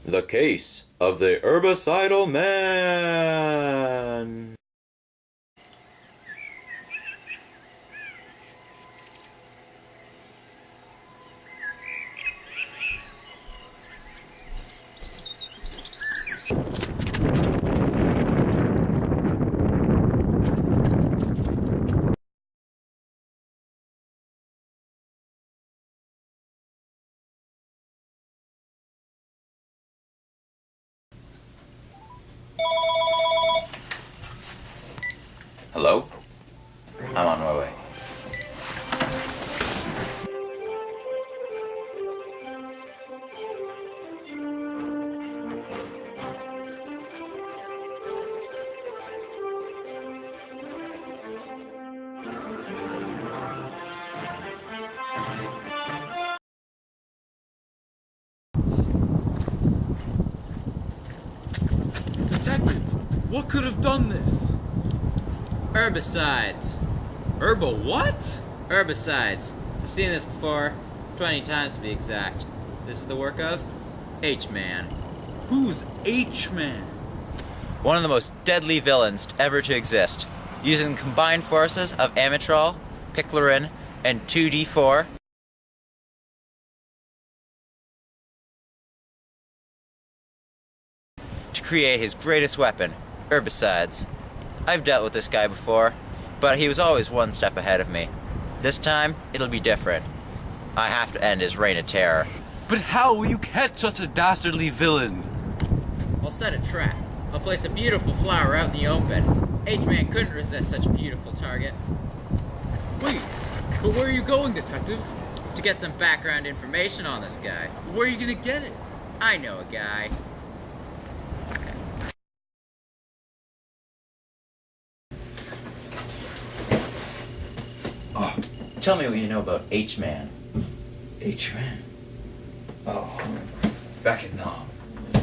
The Case of the Herbicidal Man. Hello? I'm on my way. Detective, what could have done this? Herbicides. What? Herbicides. I've seen this before, 20 times to be exact. This is the work of H-Man. Who's H-Man? One of the most deadly villains ever to exist, using the combined forces of amitrol, piclorin, and 2D4. To create his greatest weapon, herbicides. I've dealt with this guy before, but he was always one step ahead of me. This time, it'll be different. I have to end his reign of terror. But how will you catch such a dastardly villain? I'll set a trap. I'll place a beautiful flower out in the open. H-Man couldn't resist such a beautiful target. Wait, but where are you going, Detective? To get some background information on this guy. Where are you gonna get it? I know a guy. Tell me what you know about H-Man. H-Man? Oh, back in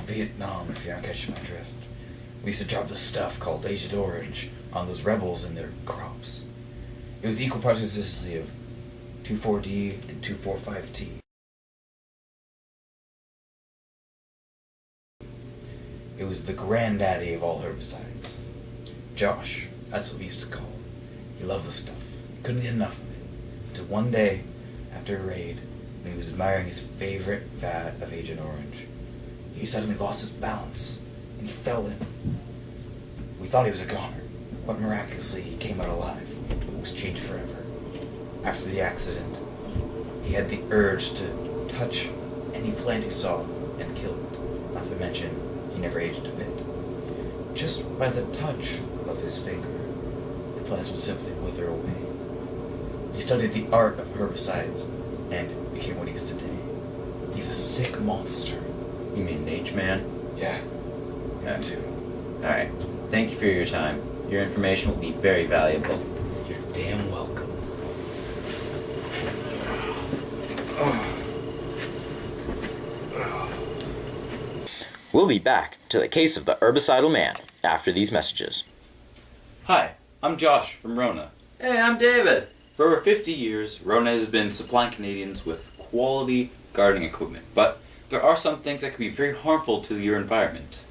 Vietnam, if you're not catching my drift. We used to drop this stuff called Agent Orange on those rebels and their crops. It was equal parts consistency of 2,4-D and 2,4,5-T. It was the granddaddy of all herbicides. Josh, that's what we used to call him. He loved the stuff. Couldn't get enough of it. Until one day, after a raid, when he was admiring his favorite vat of Agent Orange, he suddenly lost his balance, and he fell in. We thought he was a goner, but miraculously he came out alive. It was changed forever. After the accident, he had the urge to touch any plant he saw and kill it. Not to mention, he never aged a bit. Just by the touch of his finger, the plants would simply wither away. He studied the art of herbicides and became what he is today. He's a sick monster. You mean H-Man? Yeah, that too. Alright, thank you for your time. Your information will be very valuable. You're damn welcome. We'll be back to the case of the herbicidal man after these messages. Hi, I'm Josh from Rona. Hey, I'm David. For over 50 years, Rona has been supplying Canadians with quality gardening equipment, but there are some things that can be very harmful to your environment.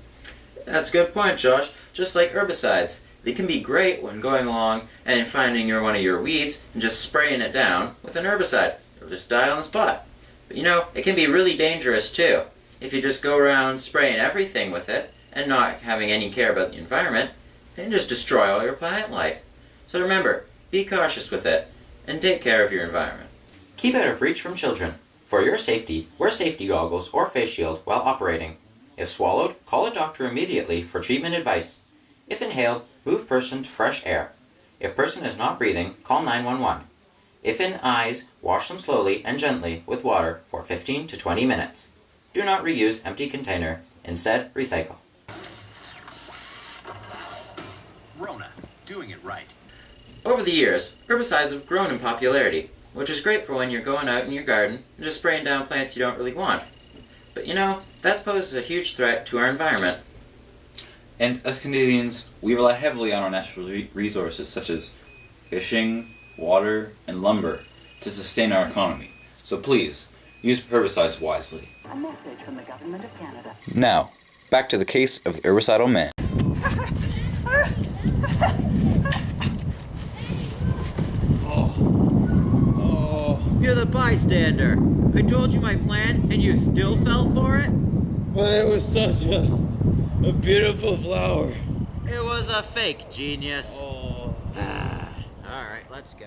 That's a good point, Josh. Just like herbicides, they can be great when going along and finding one of your weeds and just spraying it down with an herbicide. It'll just die on the spot. But it can be really dangerous too. If you just go around spraying everything with it and not having any care about the environment, it can just destroy all your plant life. So remember, be cautious with it and take care of your environment. Keep out of reach from children. For your safety, wear safety goggles or face shield while operating. If swallowed, call a doctor immediately for treatment advice. If inhaled, move person to fresh air. If person is not breathing, call 911. If in eyes, wash them slowly and gently with water for 15 to 20 minutes. Do not reuse empty container. Instead, recycle. Rona, doing it right. Over the years, herbicides have grown in popularity, which is great for when you're going out in your garden and just spraying down plants you don't really want. But that poses a huge threat to our environment. And as Canadians, we rely heavily on our natural resources such as fishing, water, and lumber to sustain our economy. So please, Use herbicides wisely. A message from the Government of Canada. Now, back to the case of the herbicidal man. You're the bystander. I told you my plan, and you still fell for it? But it was such a beautiful flower. It was a fake, genius. Alright, let's go.